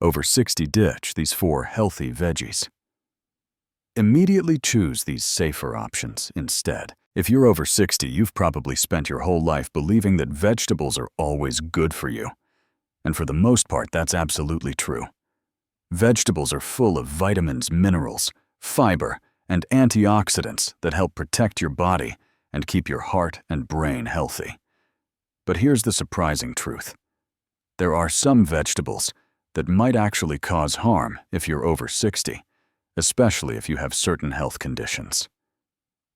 Over 60 ditch these 4 healthy veggies. Immediately choose these safer options instead. If you're over 60, you've probably spent your whole life believing that vegetables are always good for you. And for the most part, that's absolutely true. Vegetables are full of vitamins, minerals, fiber, and antioxidants that help protect your body and keep your heart and brain healthy. But here's the surprising truth. There are some vegetables that might actually cause harm if you're over 60, especially if you have certain health conditions.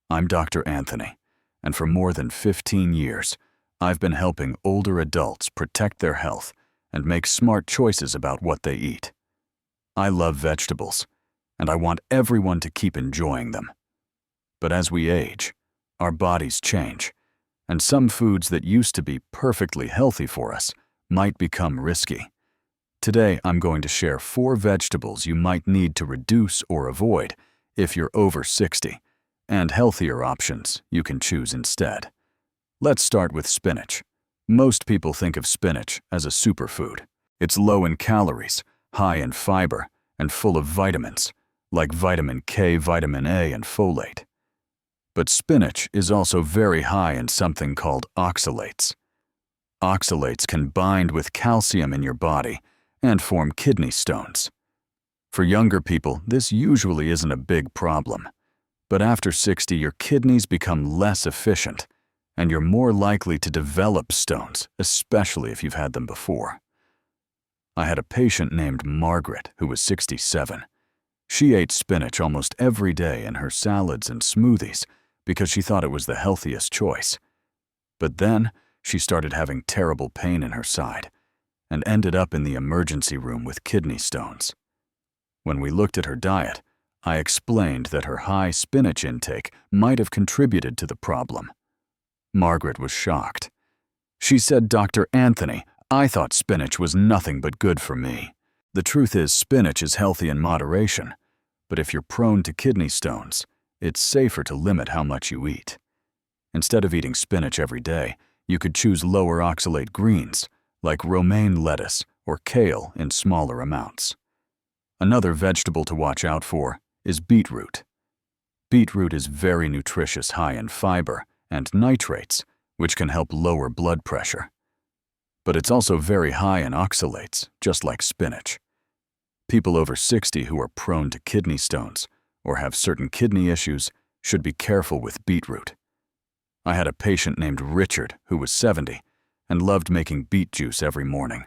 I'm Dr. Anthony, and for more than 15 years, I've been helping older adults protect their health and make smart choices about what they eat. I love vegetables, and I want everyone to keep enjoying them. But as we age, our bodies change, and some foods that used to be perfectly healthy for us might become risky. Today, I'm going to share 4 vegetables you might need to reduce or avoid if you're over 60, and healthier options you can choose instead. Let's start with spinach. Most people think of spinach as a superfood. It's low in calories, high in fiber, and full of vitamins, like vitamin K, vitamin A, and folate. But spinach is also very high in something called oxalates. Oxalates can bind with calcium in your body and form kidney stones. For younger people, this usually isn't a big problem. But after 60, your kidneys become less efficient, and you're more likely to develop stones, especially if you've had them before. I had a patient named Margaret who was 67. She ate spinach almost every day in her salads and smoothies because she thought it was the healthiest choice. But then she started having terrible pain in her side and ended up in the emergency room with kidney stones. When we looked at her diet, I explained that her high spinach intake might have contributed to the problem. Margaret was shocked. She said, "Dr. Anthony, I thought spinach was nothing but good for me." The truth is, spinach is healthy in moderation, but if you're prone to kidney stones, it's safer to limit how much you eat. Instead of eating spinach every day, you could choose lower oxalate greens, like romaine lettuce or kale in smaller amounts. Another vegetable to watch out for is beetroot. Beetroot is very nutritious, high in fiber and nitrates, which can help lower blood pressure. But it's also very high in oxalates, just like spinach. People over 60 who are prone to kidney stones or have certain kidney issues should be careful with beetroot. I had a patient named Richard who was 70 and loved making beet juice every morning,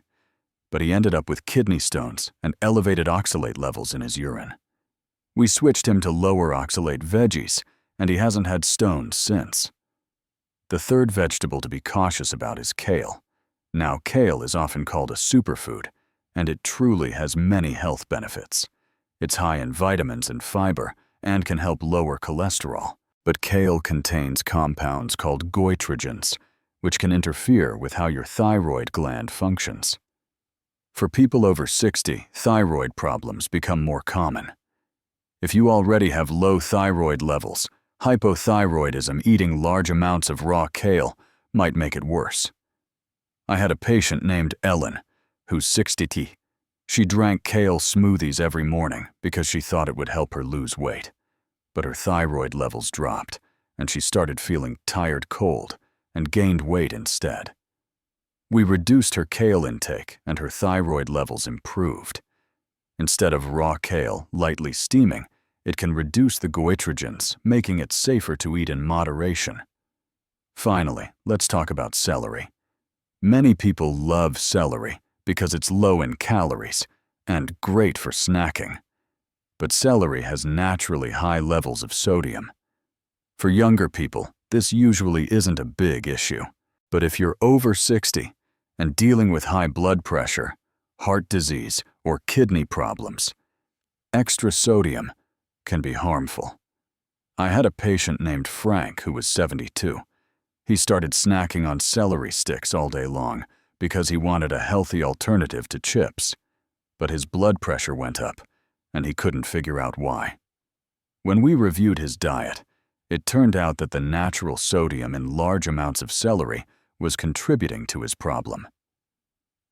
but he ended up with kidney stones and elevated oxalate levels in his urine. We switched him to lower oxalate veggies, and he hasn't had stones since. The third vegetable to be cautious about is kale. Now, kale is often called a superfood, and it truly has many health benefits. It's high in vitamins and fiber and can help lower cholesterol. But kale contains compounds called goitrogens, which can interfere with how your thyroid gland functions. For people over 60, thyroid problems become more common. If you already have low thyroid levels, hypothyroidism, eating large amounts of raw kale, might make it worse. I had a patient named Ellen, who's 60. She drank kale smoothies every morning because she thought it would help her lose weight. But her thyroid levels dropped, and she started feeling tired, cold, and gained weight instead. We reduced her kale intake, and her thyroid levels improved. Instead of raw kale lightly steaming, it can reduce the goitrogens, making it safer to eat in moderation. Finally, let's talk about celery. Many people love celery because it's low in calories and great for snacking. But celery has naturally high levels of sodium. For younger people, this usually isn't a big issue. But if you're over 60 and dealing with high blood pressure, heart disease, or kidney problems, extra sodium can be harmful. I had a patient named Frank who was 72. He started snacking on celery sticks all day long because he wanted a healthy alternative to chips. But his blood pressure went up, and he couldn't figure out why. When we reviewed his diet, it turned out that the natural sodium in large amounts of celery was contributing to his problem.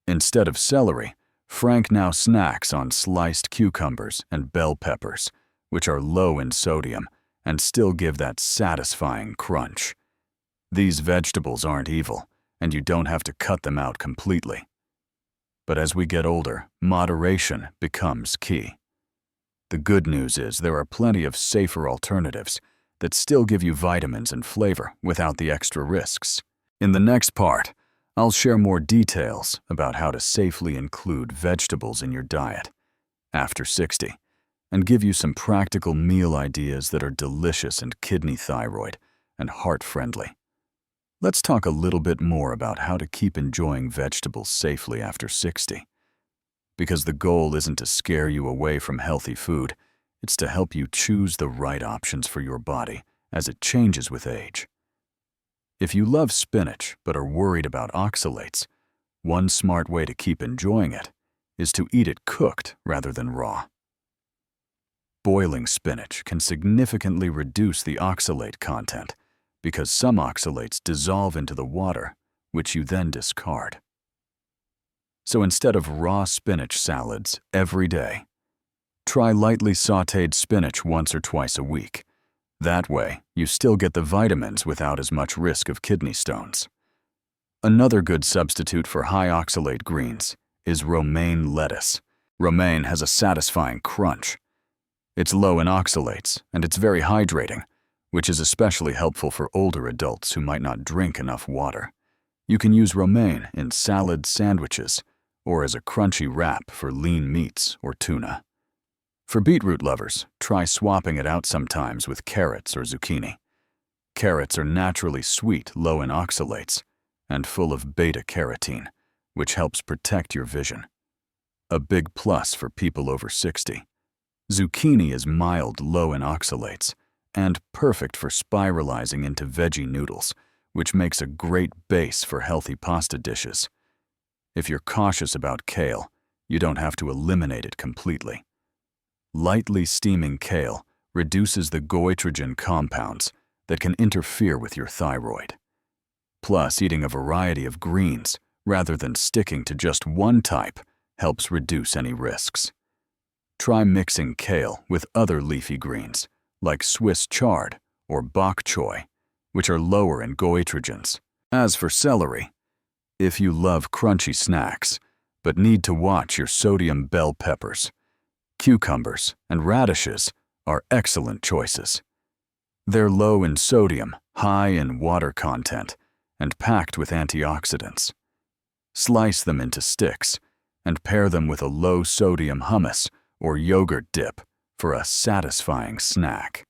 Instead of celery, Frank now snacks on sliced cucumbers and bell peppers, which are low in sodium and still give that satisfying crunch. These vegetables aren't evil, and you don't have to cut them out completely. But as we get older, moderation becomes key. The good news is there are plenty of safer alternatives that still give you vitamins and flavor without the extra risks. In the next part, I'll share more details about how to safely include vegetables in your diet after 60 and give you some practical meal ideas that are delicious and kidney thyroid and heart-friendly. Let's talk a little bit more about how to keep enjoying vegetables safely after 60. Because the goal isn't to scare you away from healthy food, it's to help you choose the right options for your body as it changes with age. If you love spinach but are worried about oxalates, one smart way to keep enjoying it is to eat it cooked rather than raw. Boiling spinach can significantly reduce the oxalate content because some oxalates dissolve into the water, which you then discard. So instead of raw spinach salads every day, try lightly sautéed spinach once or twice a week. That way, you still get the vitamins without as much risk of kidney stones. Another good substitute for high oxalate greens is romaine lettuce. Romaine has a satisfying crunch. It's low in oxalates, and it's very hydrating, which is especially helpful for older adults who might not drink enough water. You can use romaine in salad sandwiches or as a crunchy wrap for lean meats or tuna. For beetroot lovers, try swapping it out sometimes with carrots or zucchini. Carrots are naturally sweet, low in oxalates, and full of beta-carotene, which helps protect your vision. A big plus for people over 60. Zucchini is mild, low in oxalates, and perfect for spiralizing into veggie noodles, which makes a great base for healthy pasta dishes. If you're cautious about kale, you don't have to eliminate it completely. Lightly steaming kale reduces the goitrogen compounds that can interfere with your thyroid. Plus, eating a variety of greens rather than sticking to just one type helps reduce any risks. Try mixing kale with other leafy greens like Swiss chard or bok choy, which are lower in goitrogens. As for celery, if you love crunchy snacks but need to watch your sodium, bell peppers, cucumbers, and radishes are excellent choices. They're low in sodium, high in water content, and packed with antioxidants. Slice them into sticks and pair them with a low-sodium hummus or yogurt dip for a satisfying snack.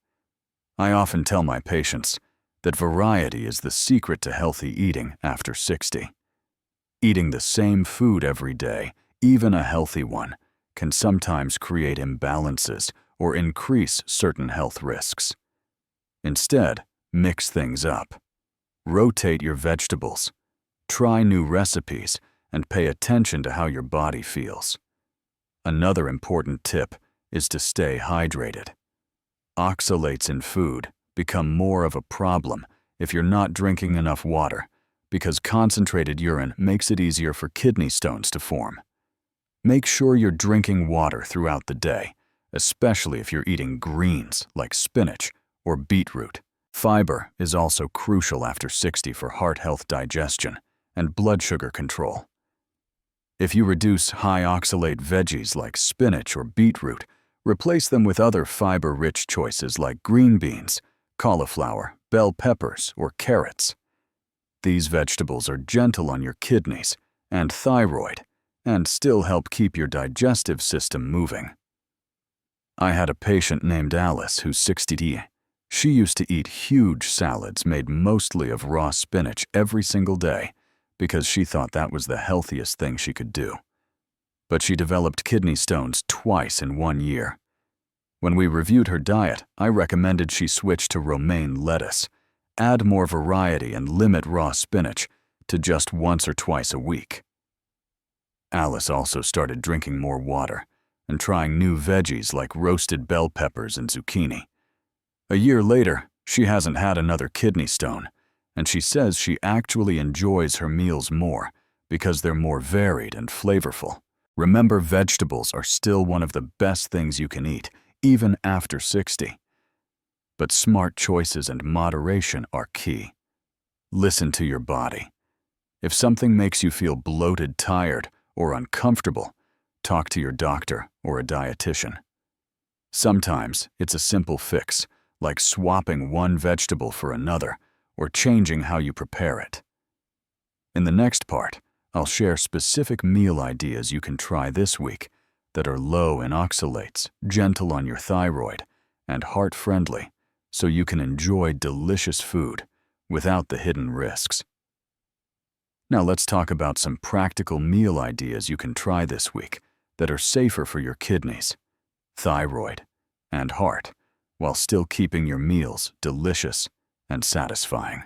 I often tell my patients that variety is the secret to healthy eating after 60. Eating the same food every day, even a healthy one, can sometimes create imbalances or increase certain health risks. Instead, mix things up. Rotate your vegetables. Try new recipes and pay attention to how your body feels. Another important tip is to stay hydrated. Oxalates in food become more of a problem if you're not drinking enough water, because concentrated urine makes it easier for kidney stones to form. Make sure you're drinking water throughout the day, especially if you're eating greens like spinach or beetroot. Fiber is also crucial after 60 for heart health, digestion, and blood sugar control. If you reduce high oxalate veggies like spinach or beetroot, replace them with other fiber-rich choices like green beans, cauliflower, bell peppers, or carrots. These vegetables are gentle on your kidneys and thyroid and still help keep your digestive system moving. I had a patient named Alice who's 60. She used to eat huge salads made mostly of raw spinach every single day because she thought that was the healthiest thing she could do. But she developed kidney stones twice in 1 year. When we reviewed her diet, I recommended she switch to romaine lettuce, add more variety, and limit raw spinach to just once or twice a week. Alice also started drinking more water and trying new veggies like roasted bell peppers and zucchini. A year later, she hasn't had another kidney stone, and she says she actually enjoys her meals more because they're more varied and flavorful. Remember, vegetables are still one of the best things you can eat, even after 60. But smart choices and moderation are key. Listen to your body. If something makes you feel bloated, tired, or uncomfortable, talk to your doctor or a dietitian. Sometimes it's a simple fix, like swapping one vegetable for another or changing how you prepare it. In the next part, I'll share specific meal ideas you can try this week that are low in oxalates, gentle on your thyroid, and heart-friendly, so you can enjoy delicious food without the hidden risks. Now let's talk about some practical meal ideas you can try this week that are safer for your kidneys, thyroid, and heart, while still keeping your meals delicious and satisfying.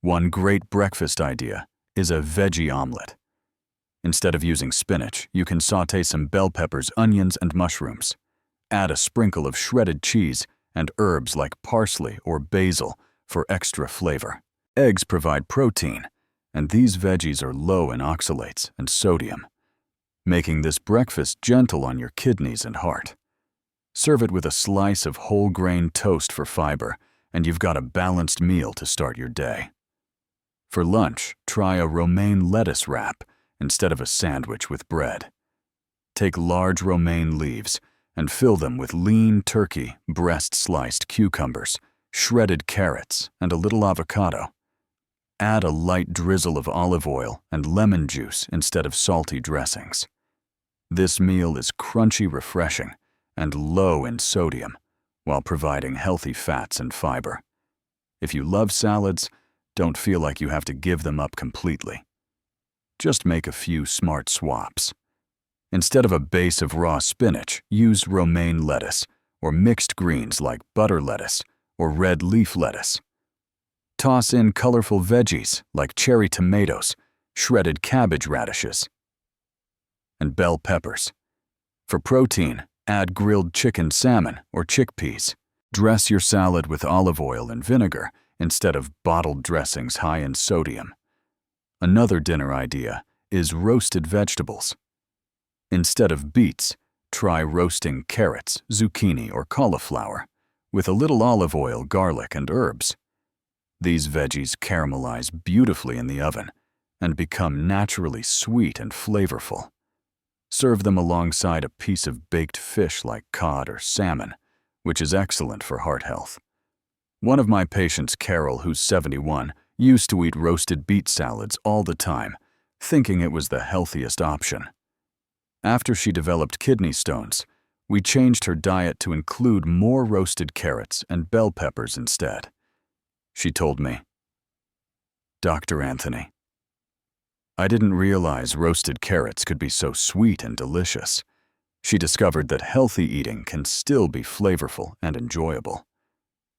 One great breakfast idea is a veggie omelet. Instead of using spinach, you can sauté some bell peppers, onions, and mushrooms. Add a sprinkle of shredded cheese and herbs like parsley or basil for extra flavor. Eggs provide protein, and these veggies are low in oxalates and sodium, making this breakfast gentle on your kidneys and heart. Serve it with a slice of whole grain toast for fiber, and you've got a balanced meal to start your day. For lunch, try a romaine lettuce wrap instead of a sandwich with bread. Take large romaine leaves and fill them with lean turkey, breast-sliced cucumbers, shredded carrots, and a little avocado. Add a light drizzle of olive oil and lemon juice instead of salty dressings. This meal is crunchy, refreshing, and low in sodium, while providing healthy fats and fiber. If you love salads, don't feel like you have to give them up completely. Just make a few smart swaps. Instead of a base of raw spinach, use romaine lettuce or mixed greens like butter lettuce or red leaf lettuce. Toss in colorful veggies like cherry tomatoes, shredded cabbage radishes, and bell peppers. For protein, add grilled chicken, salmon, or chickpeas. Dress your salad with olive oil and vinegar instead of bottled dressings high in sodium. Another dinner idea is roasted vegetables. Instead of beets, try roasting carrots, zucchini, or cauliflower with a little olive oil, garlic, and herbs. These veggies caramelize beautifully in the oven and become naturally sweet and flavorful. Serve them alongside a piece of baked fish like cod or salmon, which is excellent for heart health. One of my patients, Carol, who's 71, used to eat roasted beet salads all the time, thinking it was the healthiest option. After she developed kidney stones, we changed her diet to include more roasted carrots and bell peppers instead. She told me, "Dr. Anthony, I didn't realize roasted carrots could be so sweet and delicious." She discovered that healthy eating can still be flavorful and enjoyable.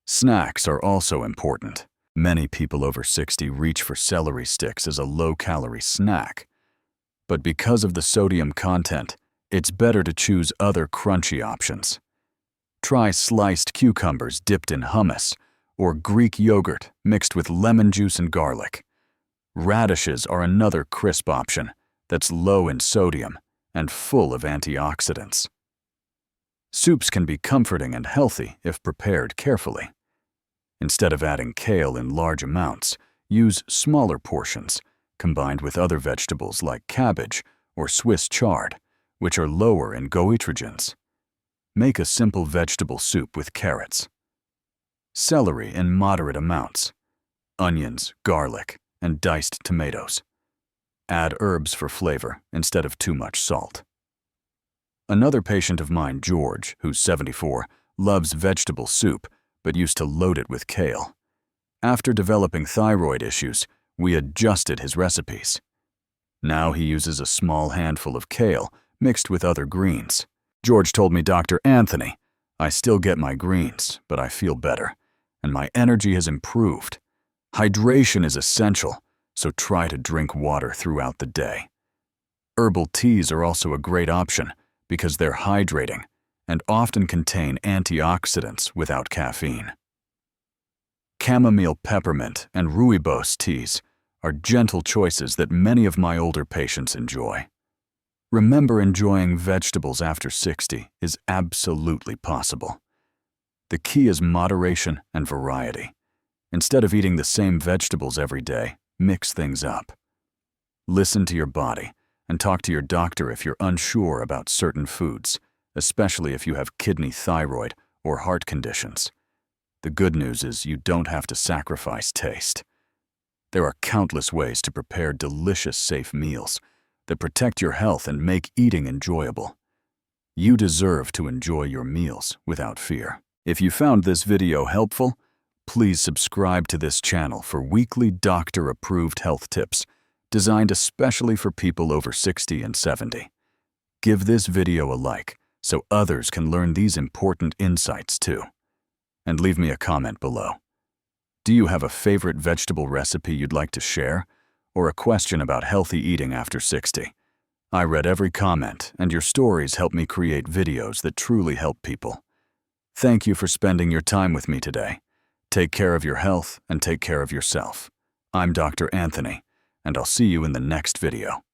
Snacks are also important. Many people over 60 reach for celery sticks as a low-calorie snack. But because of the sodium content, it's better to choose other crunchy options. Try sliced cucumbers dipped in hummus, or Greek yogurt mixed with lemon juice and garlic. Radishes are another crisp option that's low in sodium and full of antioxidants. Soups can be comforting and healthy if prepared carefully. Instead of adding kale in large amounts, use smaller portions combined with other vegetables like cabbage or Swiss chard, which are lower in goitrogens. Make a simple vegetable soup with carrots, celery in moderate amounts, onions, garlic, and diced tomatoes. Add herbs for flavor instead of too much salt. Another patient of mine, George, who's 74, loves vegetable soup but used to load it with kale. After developing thyroid issues, we adjusted his recipes. Now he uses a small handful of kale mixed with other greens. George told me, "Dr. Anthony, I still get my greens, but I feel better, and my energy has improved. Hydration is essential, so try to drink water throughout the day." Herbal teas are also a great option because they're hydrating and often contain antioxidants without caffeine. Chamomile, peppermint, and rooibos teas are gentle choices that many of my older patients enjoy. Remember, enjoying vegetables after 60 is absolutely possible. The key is moderation and variety. Instead of eating the same vegetables every day, mix things up. Listen to your body and talk to your doctor if you're unsure about certain foods, especially if you have kidney, thyroid, or heart conditions. The good news is you don't have to sacrifice taste. There are countless ways to prepare delicious, safe meals that protect your health and make eating enjoyable. You deserve to enjoy your meals without fear. If you found this video helpful, please subscribe to this channel for weekly doctor-approved health tips designed especially for people over 60 and 70. Give this video a like so others can learn these important insights too. And leave me a comment below. Do you have a favorite vegetable recipe you'd like to share, or a question about healthy eating after 60? I read every comment, and your stories help me create videos that truly help people. Thank you for spending your time with me today. Take care of your health and take care of yourself. I'm Dr. Anthony, and I'll see you in the next video.